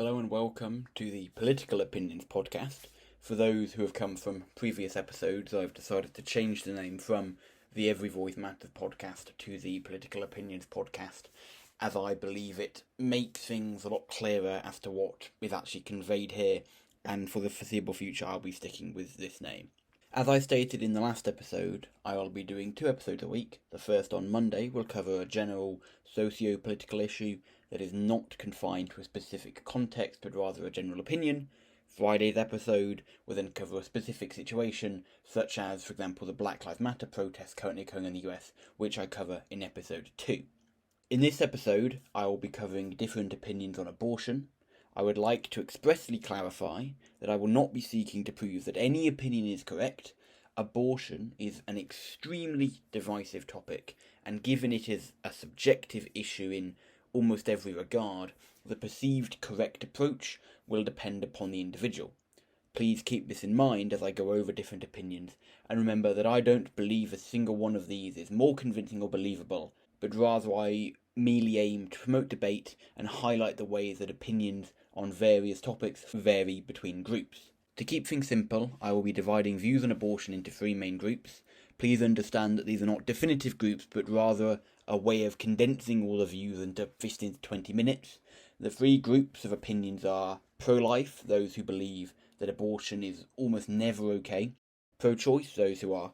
Hello and welcome to the Political Opinions podcast. For those who have come from previous episodes, I've decided to change the name from the Every Voice Matters podcast to the Political Opinions podcast, as I believe it makes things a lot clearer as to what is actually conveyed here, and for the foreseeable future I'll be sticking with this name. As I stated in the last episode, I will be doing 2 episodes a week. The first on Monday will cover a general socio-political issue that is not confined to a specific context but rather a general opinion. Friday's episode will then cover a specific situation, such as, for example, the Black Lives Matter protests currently occurring in the US, which I cover in episode 2. In this episode, I will be covering different opinions on abortion. I would like to expressly clarify that I will not be seeking to prove that any opinion is correct. Abortion is an extremely divisive topic, and given it is a subjective issue in almost every regard, the perceived correct approach will depend upon the individual. Please keep this in mind as I go over different opinions, and remember that I don't believe a single one of these is more convincing or believable, but rather I merely aim to promote debate and highlight the ways that opinions on various topics vary between groups. To keep things simple, I will be dividing views on abortion into 3 main groups. Please understand that these are not definitive groups, but rather a way of condensing all the views into 15 to 20 minutes. The 3 groups of opinions are pro-life, those who believe that abortion is almost never okay; pro-choice, those who are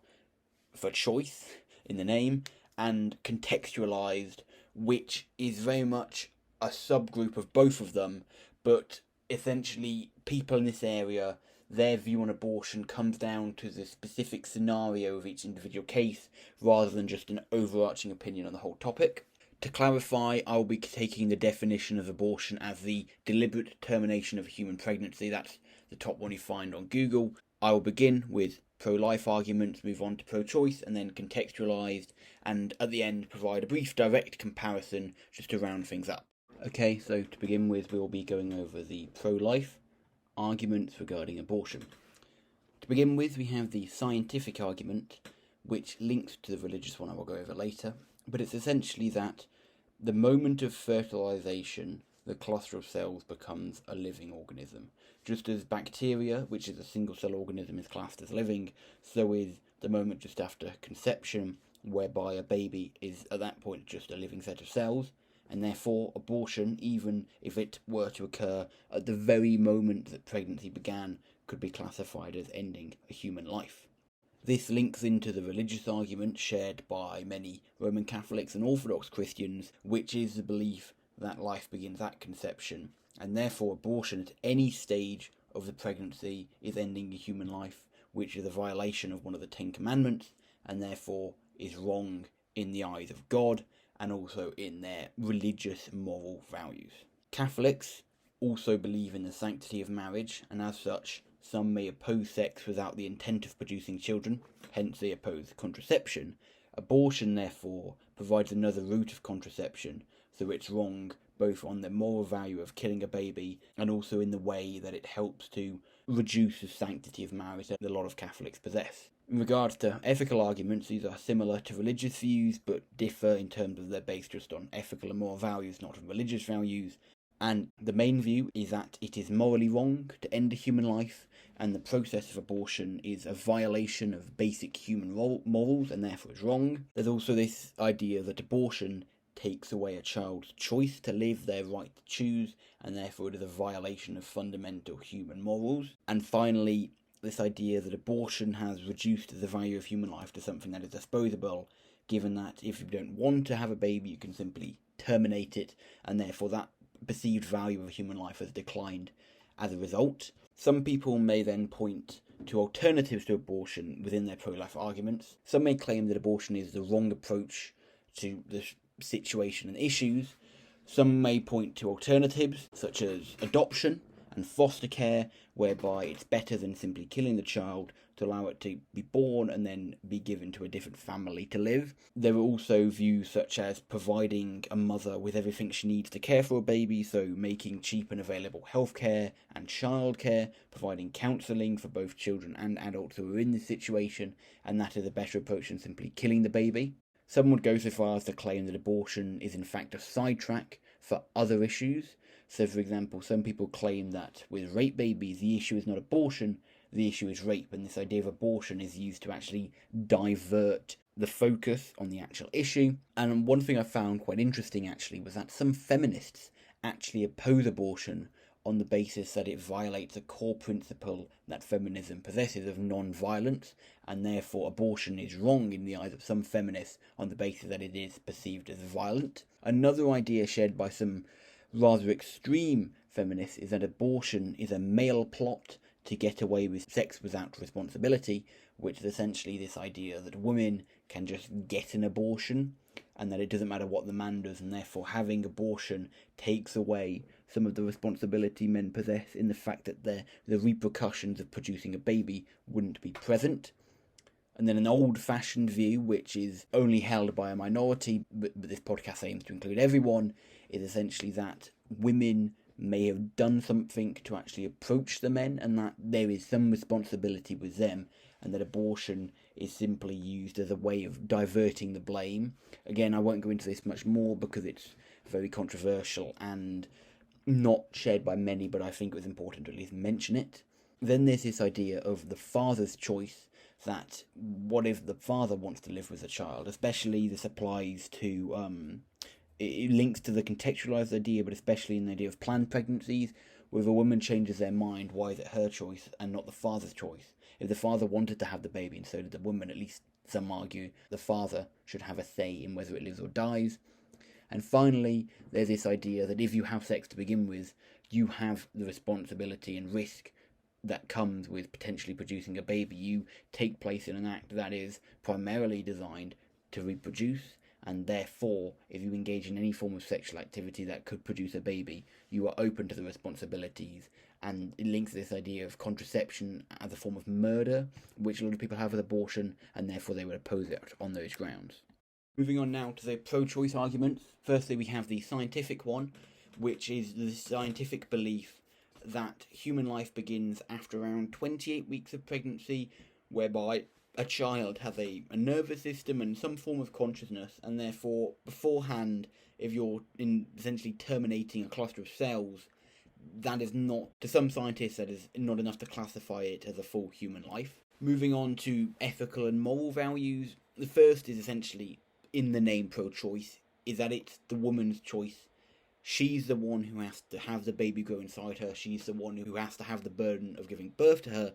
for choice in the name; and contextualized, which is very much a subgroup of both of them, but essentially people in this area, their view on abortion comes down to the specific scenario of each individual case rather than just an overarching opinion on the whole topic. To clarify, I will be taking the definition of abortion as the deliberate termination of a human pregnancy. That's the top one you find on Google. I will begin with pro-life arguments, move on to pro-choice, and then contextualised, and at the end provide a brief direct comparison just to round things up. Okay, so to begin with, we'll be going over the pro-life arguments regarding abortion. To begin with, we have the scientific argument, which links to the religious one I will go over later, but it's essentially that the moment of fertilisation, the cluster of cells becomes a living organism. Just as bacteria, which is a single-cell organism, is classed as living, so is the moment just after conception, whereby a baby is at that point just a living set of cells, and therefore abortion, even if it were to occur at the very moment that pregnancy began, could be classified as ending a human life. This links into the religious argument shared by many Roman Catholics and Orthodox Christians, which is the belief that life begins at conception, and therefore abortion at any stage of the pregnancy is ending a human life, which is a violation of one of the 10 Commandments, and therefore is wrong in the eyes of God, and also in their religious moral values. Catholics also believe in the sanctity of marriage, and as such, some may oppose sex without the intent of producing children, hence they oppose contraception. Abortion, therefore, provides another route of contraception, so it's wrong both on the moral value of killing a baby and also in the way that it helps to reduce the sanctity of marriage that a lot of Catholics possess. In regards to ethical arguments, these are similar to religious views, but differ in terms of they're based just on ethical and moral values, not on religious values. And the main view is that it is morally wrong to end a human life, and the process of abortion is a violation of basic human morals, and therefore is wrong. There's also this idea that abortion takes away a child's choice to live, their right to choose, and therefore it is a violation of fundamental human morals. And finally, this idea that abortion has reduced the value of human life to something that is disposable, given that if you don't want to have a baby, you can simply terminate it, and therefore that perceived value of a human life has declined as a result. Some people may then point to alternatives to abortion within their pro-life arguments. Some may claim that abortion is the wrong approach to the situation and issues. Some may point to alternatives such as adoption and foster care, whereby it's better than simply killing the child to allow it to be born and then be given to a different family to live. There are also views such as providing a mother with everything she needs to care for a baby, so making cheap and available healthcare and childcare, providing counselling for both children and adults who are in this situation, and that is a better approach than simply killing the baby. Some would go so far as to claim that abortion is in fact a sidetrack for other issues, So, for example, some people claim that with rape babies, the issue is not abortion, the issue is rape, and this idea of abortion is used to actually divert the focus on the actual issue. And one thing I found quite interesting, actually, was that some feminists actually oppose abortion on the basis that it violates a core principle that feminism possesses of non-violence, and therefore abortion is wrong in the eyes of some feminists on the basis that it is perceived as violent. Another idea shared by some rather extreme feminists is that abortion is a male plot to get away with sex without responsibility, which is essentially this idea that women can just get an abortion and that it doesn't matter what the man does, and therefore having abortion takes away some of the responsibility men possess in the fact that the repercussions of producing a baby wouldn't be present. And then an old-fashioned view, which is only held by a minority, but this podcast aims to include everyone, is essentially that women may have done something to actually approach the men, and that there is some responsibility with them, and that abortion is simply used as a way of diverting the blame. Again, I won't go into this much more because it's very controversial and not shared by many, but I think it was important to at least mention it. Then there's this idea of the father's choice, that what if the father wants to live with a child, especially this applies to, it links to the contextualised idea, but especially in the idea of planned pregnancies, where if a woman changes their mind, why is it her choice and not the father's choice? If the father wanted to have the baby and so did the woman, at least some argue the father should have a say in whether it lives or dies. And finally, there's this idea that if you have sex to begin with, you have the responsibility and risk that comes with potentially producing a baby. You take place in an act that is primarily designed to reproduce, and therefore, if you engage in any form of sexual activity that could produce a baby, you are open to the responsibilities. And it links this idea of contraception as a form of murder, which a lot of people have with abortion, and therefore they would oppose it on those grounds. Moving on now to the pro-choice arguments. Firstly, we have the scientific one, which is the scientific belief that human life begins after around 28 weeks of pregnancy, whereby a child has a nervous system and some form of consciousness, and therefore beforehand, if you're essentially terminating a cluster of cells, that is not, to some scientists, that is not enough to classify it as a full human life. Moving on to ethical and moral values, the first is essentially, in the name pro-choice, is that it's the woman's choice. She's the one who has to have the baby grow inside her. She's the one who has to have the burden of giving birth to her.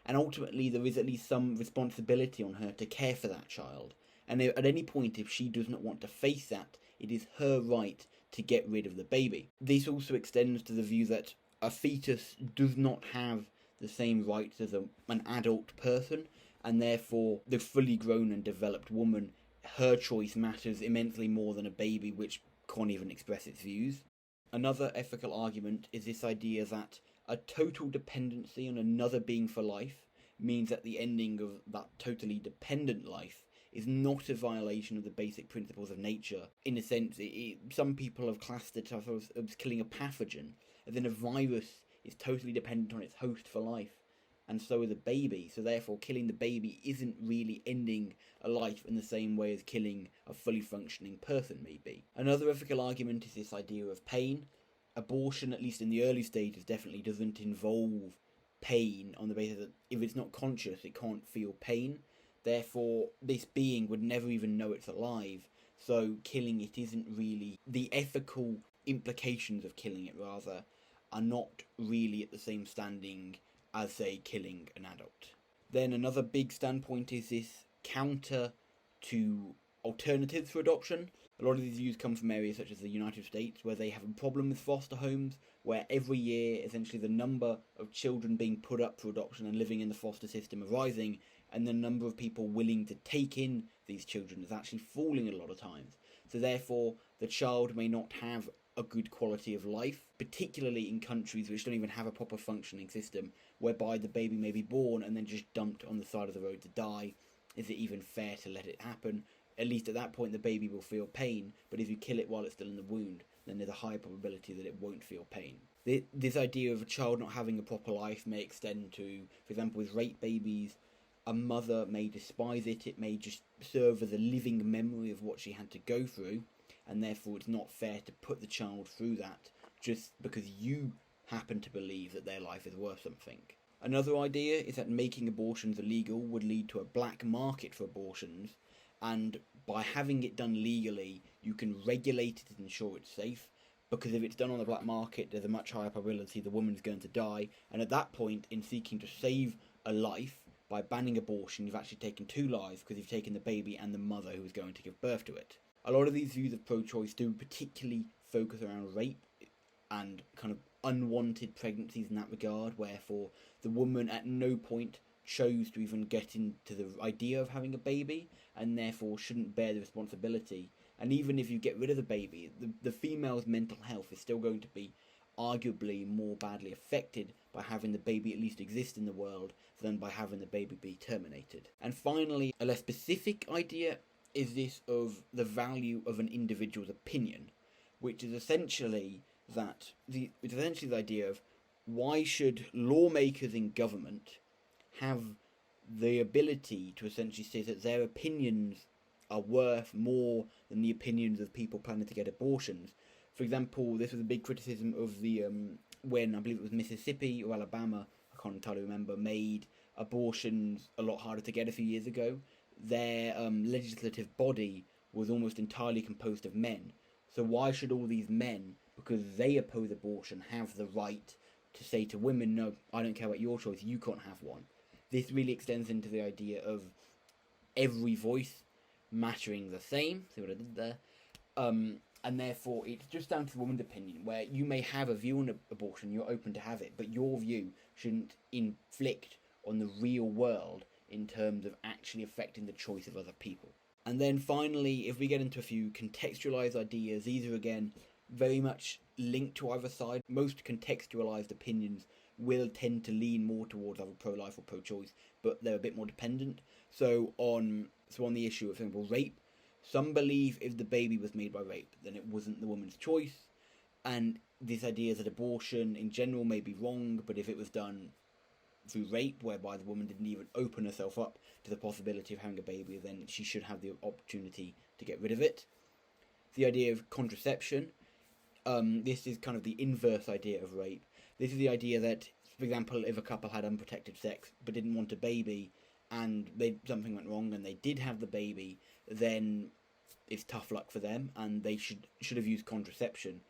And ultimately, there is at least some responsibility on her to care for that child. And at any point, if she does not want to face that, it is her right to get rid of the baby. This also extends to the view that a fetus does not have the same rights as an adult person, and therefore the fully grown and developed woman, her choice matters immensely more than a baby which can't even express its views. Another ethical argument is this idea that a total dependency on another being for life means that the ending of that totally dependent life is not a violation of the basic principles of nature. In a sense, some people have classed it as killing a pathogen, as in a virus is totally dependent on its host for life, and so is a baby, so therefore killing the baby isn't really ending a life in the same way as killing a fully functioning person may be. Another ethical argument is this idea of pain. Abortion, at least in the early stages, definitely doesn't involve pain on the basis that if it's not conscious, it can't feel pain. Therefore, this being would never even know it's alive, so killing it isn't really... The ethical implications of killing it, rather, are not really at the same standing as, say, killing an adult. Then another big standpoint is this counter to alternatives for adoption. A lot of these views come from areas such as the United States, where they have a problem with foster homes, where every year, essentially, the number of children being put up for adoption and living in the foster system are rising, and the number of people willing to take in these children is actually falling a lot of times. So therefore, the child may not have a good quality of life, particularly in countries which don't even have a proper functioning system, whereby the baby may be born and then just dumped on the side of the road to die. Is it even fair to let it happen? At least at that point the baby will feel pain, but if you kill it while it's still in the wound, then there's a high probability that it won't feel pain. This idea of a child not having a proper life may extend to, for example, with rape babies. A mother may despise it, it may just serve as a living memory of what she had to go through, and therefore it's not fair to put the child through that just because you happen to believe that their life is worth something. Another idea is that making abortions illegal would lead to a black market for abortions, and by having it done legally, you can regulate it and ensure it's safe, because if it's done on the black market, there's a much higher probability the woman's going to die, and at that point, in seeking to save a life, by banning abortion, you've actually taken 2 lives, because you've taken the baby and the mother who is going to give birth to it. A lot of these views of pro-choice do particularly focus around rape and kind of unwanted pregnancies in that regard, wherefore the woman at no point chose to even get into the idea of having a baby, and therefore shouldn't bear the responsibility. And even if you get rid of the baby, the female's mental health is still going to be arguably more badly affected by having the baby at least exist in the world than by having the baby be terminated. And finally, a less specific idea is this of the value of an individual's opinion, which is essentially the idea of why should lawmakers in government have the ability to essentially say that their opinions are worth more than the opinions of people planning to get abortions. For example, this was a big criticism of the when I believe it was Mississippi or Alabama, I can't entirely remember, made abortions a lot harder to get a few years ago. Their legislative body was almost entirely composed of men. So why should all these men, because they oppose abortion, have the right to say to women, no, I don't care about your choice, you can't have one? This really extends into the idea of every voice mattering the same. See what I did there? And therefore, it's just down to the woman's opinion, where you may have a view on abortion, you're open to have it, but your view shouldn't inflict on the real world in terms of actually affecting the choice of other people. And then finally, if we get into a few contextualized ideas, these are again very much linked to either side. Most contextualized opinions will tend to lean more towards either pro-life or pro-choice, but they're a bit more dependent. So on the issue of, for example, rape, some believe if the baby was made by rape, then it wasn't the woman's choice, and this idea that abortion in general may be wrong, but if it was done through rape, whereby the woman didn't even open herself up to the possibility of having a baby, then she should have the opportunity to get rid of it. The idea of contraception, this is kind of the inverse idea of rape. This is the idea that, for example, if a couple had unprotected sex but didn't want a baby, and something went wrong and they did have the baby, then it's tough luck for them, and they should have used contraception.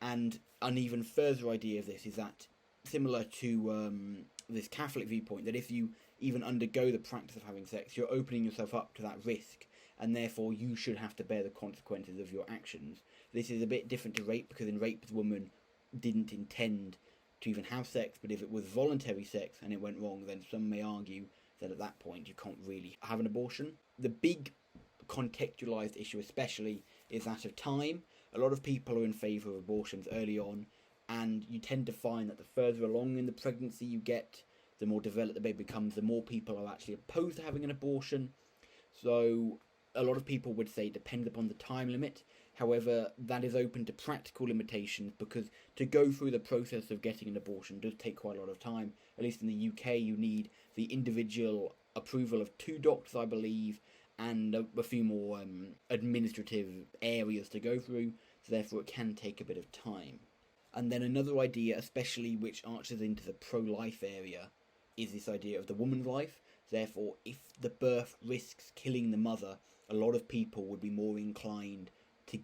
And an even further idea of this is that, similar to this Catholic viewpoint, that if you even undergo the practice of having sex, you're opening yourself up to that risk, and therefore you should have to bear the consequences of your actions. This is a bit different to rape, because in rape the woman didn't intend to even have sex, but if it was voluntary sex and it went wrong, then some may argue that at that point you can't really have an abortion. The big contextualized issue especially is that of time. A lot of people are in favour of abortions early on, and you tend to find that the further along in the pregnancy you get, the more developed the baby becomes, the more people are actually opposed to having an abortion. So a lot of people would say it depends upon the time limit. However, that is open to practical limitations, because to go through the process of getting an abortion does take quite a lot of time. At least in the UK, you need the individual approval of 2 doctors, I believe, and a few more administrative areas to go through, so therefore it can take a bit of time. And then another idea, especially which arches into the pro-life area, is this idea of the woman's life. Therefore, if the birth risks killing the mother, a lot of people would be more inclined to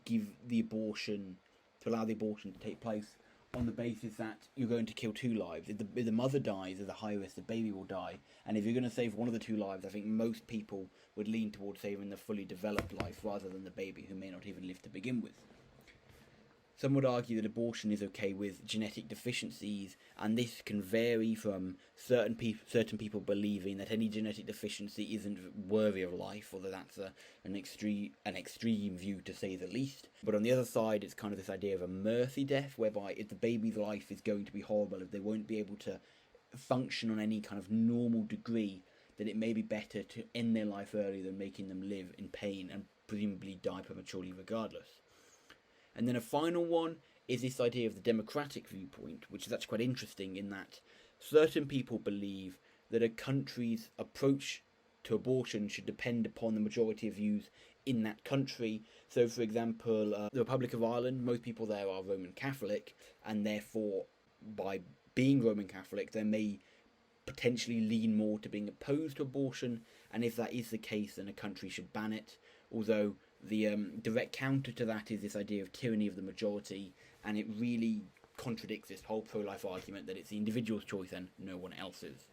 allow the abortion to take place on the basis that you're going to kill 2 lives. If the mother dies, there's a high risk the baby will die. And if you're going to save one of the 2 lives, I think most people would lean towards saving the fully developed life rather than the baby who may not even live to begin with. Some would argue that abortion is okay with genetic deficiencies, and this can vary from certain people believing that any genetic deficiency isn't worthy of life, although that's an extreme view to say the least. But on the other side, it's kind of this idea of a mercy death, whereby if the baby's life is going to be horrible, if they won't be able to function on any kind of normal degree, then it may be better to end their life early than making them live in pain and presumably die prematurely regardless. And then a final one is this idea of the democratic viewpoint, which is actually quite interesting in that certain people believe that a country's approach to abortion should depend upon the majority of views in that country. So, for example, the Republic of Ireland, most people there are Roman Catholic, and therefore, by being Roman Catholic, they may potentially lean more to being opposed to abortion, and if that is the case, then a country should ban it. Although the direct counter to that is this idea of tyranny of the majority, and it really contradicts this whole pro-life argument that it's the individual's choice and no one else's.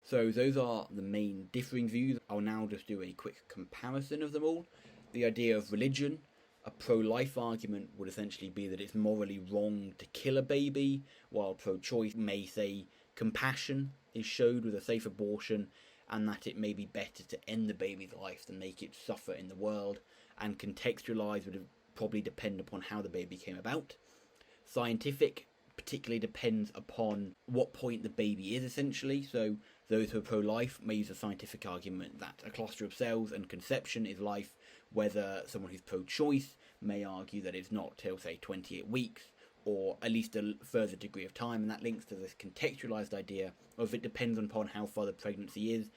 So those are the main differing views. I'll now just do a quick comparison of them all. The idea of religion, a pro-life argument would essentially be that it's morally wrong to kill a baby, while pro-choice may say compassion is showed with a safe abortion, and that it may be better to end the baby's life than make it suffer in the world, and contextualise would probably depend upon how the baby came about. Scientific particularly depends upon what point the baby is, essentially. So those who are pro-life may use a scientific argument that a cluster of cells and conception is life, whether someone who's pro-choice may argue that it's not till, say, 28 weeks, or at least a further degree of time, and that links to this contextualised idea of it depends upon how far the pregnancy is,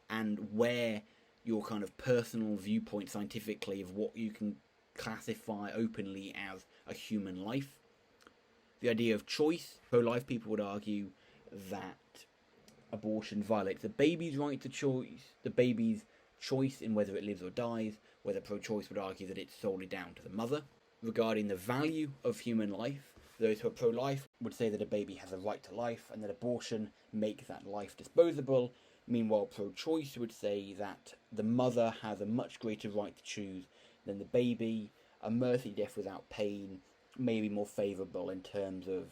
and where your kind of personal viewpoint scientifically of what you can classify openly as a human life. The idea of choice, pro-life people would argue that abortion violates the baby's right to choice, the baby's choice in whether it lives or dies, whether pro-choice would argue that it's solely down to the mother. Regarding the value of human life, those who are pro-life would say that a baby has a right to life and that abortion makes that life disposable. Meanwhile, pro-choice would say that the mother has a much greater right to choose than the baby. A mercy death without pain may be more favourable in terms of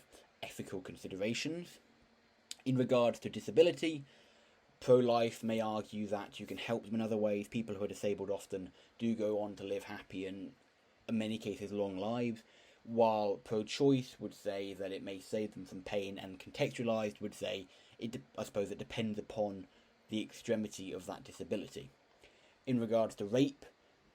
ethical considerations. In regards to disability, pro-life may argue that you can help them in other ways. People who are disabled often do go on to live happy and, in many cases, long lives, while pro-choice would say that it may save them from pain, and contextualised would say, I suppose it depends upon the extremity of that disability. In regards to rape,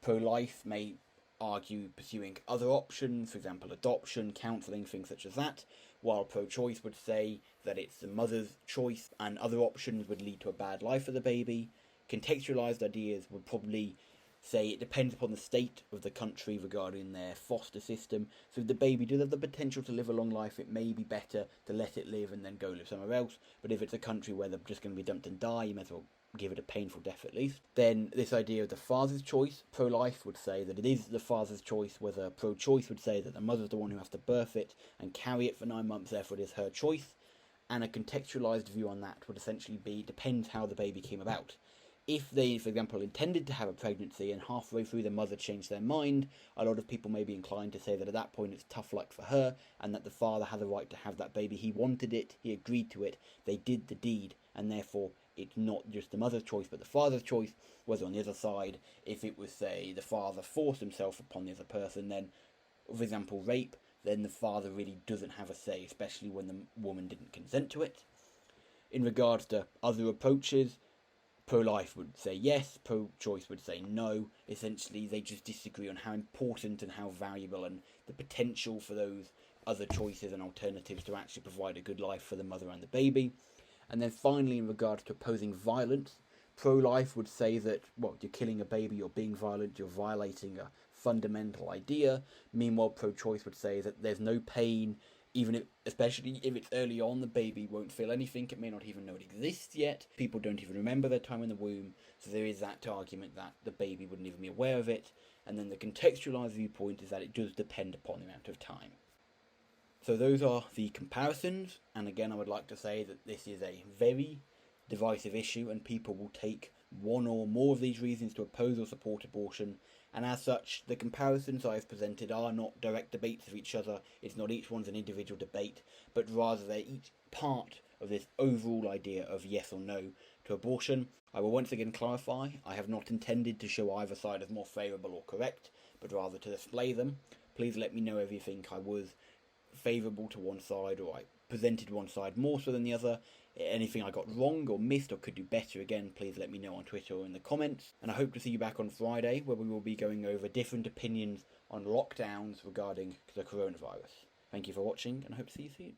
pro-life may argue pursuing other options, for example adoption, counselling, things such as that, while pro-choice would say that it's the mother's choice and other options would lead to a bad life for the baby. Contextualised ideas would probably say it depends upon the state of the country regarding their foster system. So if the baby does have the potential to live a long life, it may be better to let it live and then go live somewhere else. But if it's a country where they're just going to be dumped and die, you may as well give it a painful death at least. Then this idea of the father's choice, pro-life would say that it is the father's choice, whether pro-choice would say that the mother's the one who has to birth it and carry it for 9 months, therefore it is her choice. And a contextualised view on that would essentially be, depends how the baby came about. If they, for example, intended to have a pregnancy and halfway through the mother changed their mind, a lot of people may be inclined to say that at that point it's tough luck for her, and that the father has a right to have that baby. He wanted it, he agreed to it, they did the deed, and therefore it's not just the mother's choice but the father's choice. Whereas on the other side, if it was, say, the father forced himself upon the other person, then, for example, rape, then the father really doesn't have a say, especially when the woman didn't consent to it. In regards to other approaches, pro-life would say yes, pro-choice would say no. Essentially, they just disagree on how important and how valuable and the potential for those other choices and alternatives to actually provide a good life for the mother and the baby. And then finally, in regards to opposing violence, pro-life would say that, well, you're killing a baby, you're being violent, you're violating a fundamental idea. Meanwhile, pro-choice would say that there's no pain, even if, especially if it's early on, the baby won't feel anything, it may not even know it exists yet, people don't even remember their time in the womb, so there is that argument that the baby wouldn't even be aware of it. And then the contextualised viewpoint is that it does depend upon the amount of time. So those are the comparisons, and again I would like to say that this is a very divisive issue and people will take one or more of these reasons to oppose or support abortion, and as such the comparisons I've presented are not direct debates of each other. It's not each one's an individual debate, but rather they're each part of this overall idea of yes or no to abortion. I will once again clarify, I have not intended to show either side as more favourable or correct, but rather to display them. Please let me know if you think I was favourable to one side or I presented one side more so than the other. Anything I got wrong or missed or could do better, again, please let me know on Twitter or in the comments. And I hope to see you back on Friday, where we will be going over different opinions on lockdowns regarding the coronavirus. Thank you for watching, and I hope to see you soon.